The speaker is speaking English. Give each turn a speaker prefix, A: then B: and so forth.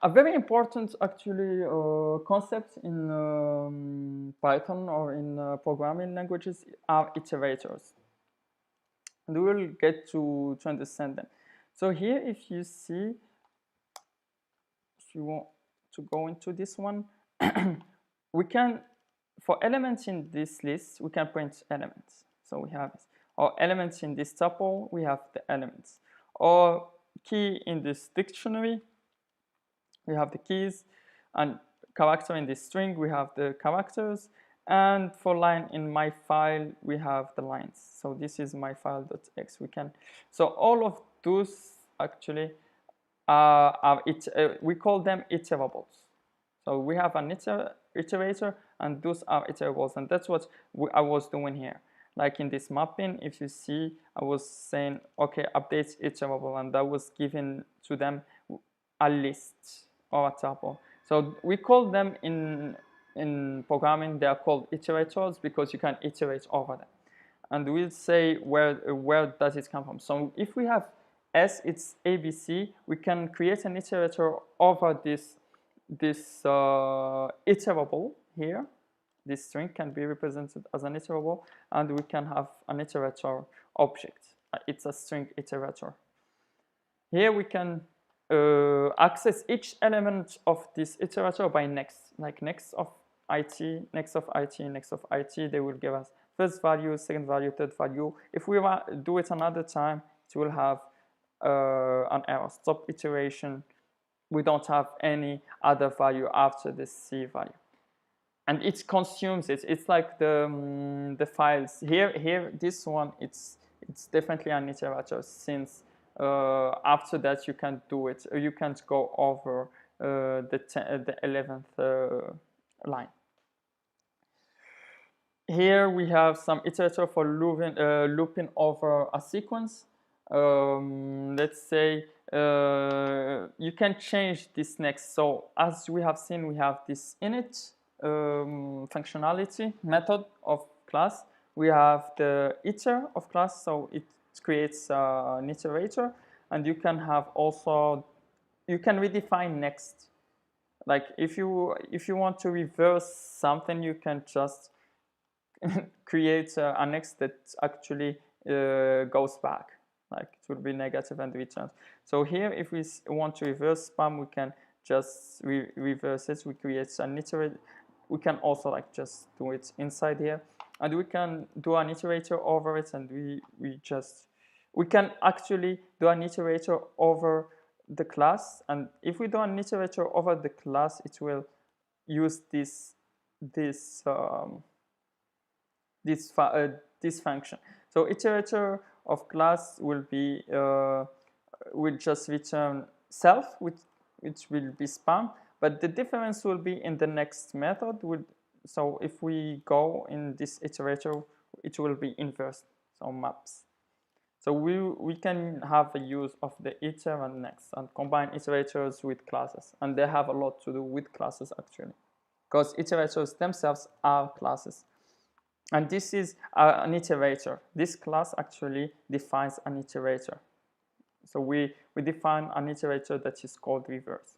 A: A very important actually concept in Python or in programming languages are iterators. And we will get to understand them. So here, if you see, if you want to go into this one, we can, for elements in this list, we can print elements. So we have this. Or elements in this tuple, we have the elements. Or key in this dictionary, we have the keys, and character in this string, we have the characters, and for line in my file, we have the lines. So this is my file.x. So all of those actually we call them iterables. So we have an iterator, and those are iterables, and that's what I was doing here. Like in this mapping, if you see, I was saying, okay, update iterable, and that was given to them a list or a tuple. So we call them in programming, they are called iterators because you can iterate over them. And we'll say where does it come from. So if we have S, it's ABC, we can create an iterator over this iterable here. This string can be represented as an iterable, and we can have an iterator object. It's a string iterator. Here we can access each element of this iterator by next, like next of IT, next of IT, next of IT. They will give us first value, second value, third value. If we do it another time, it will have an error, stop iteration. We don't have any other value after the C value, and it consumes it. It's like the files here. This one, it's definitely an iterator, since after that you can't do it. You can't go over the 11th line. Here we have some iterator for looping over a sequence. Let's say you can change this next. So as we have seen, we have this init functionality method of class. We have the iter of class, so it creates an iterator, and you can have also, you can redefine next. Like if you want to reverse something, you can just create a next that actually goes back, like it will be negative and returns. So here, if we want to reverse spam, we can just reverse it. We create an iterator. We can also like just do it inside here, and we can do an iterator over it, and we can actually do an iterator over the class. And if we do an iterator over the class, it will use this function. So iterator of class will be will just return self, which will be spam, but the difference will be in the next method. So if we go in this iterator, it will be inverse, so maps. So we can have a use of the iter and next, and combine iterators with classes, and they have a lot to do with classes actually, because iterators themselves are classes. And this is an iterator. This class actually defines an iterator. So we define an iterator that is called reverse.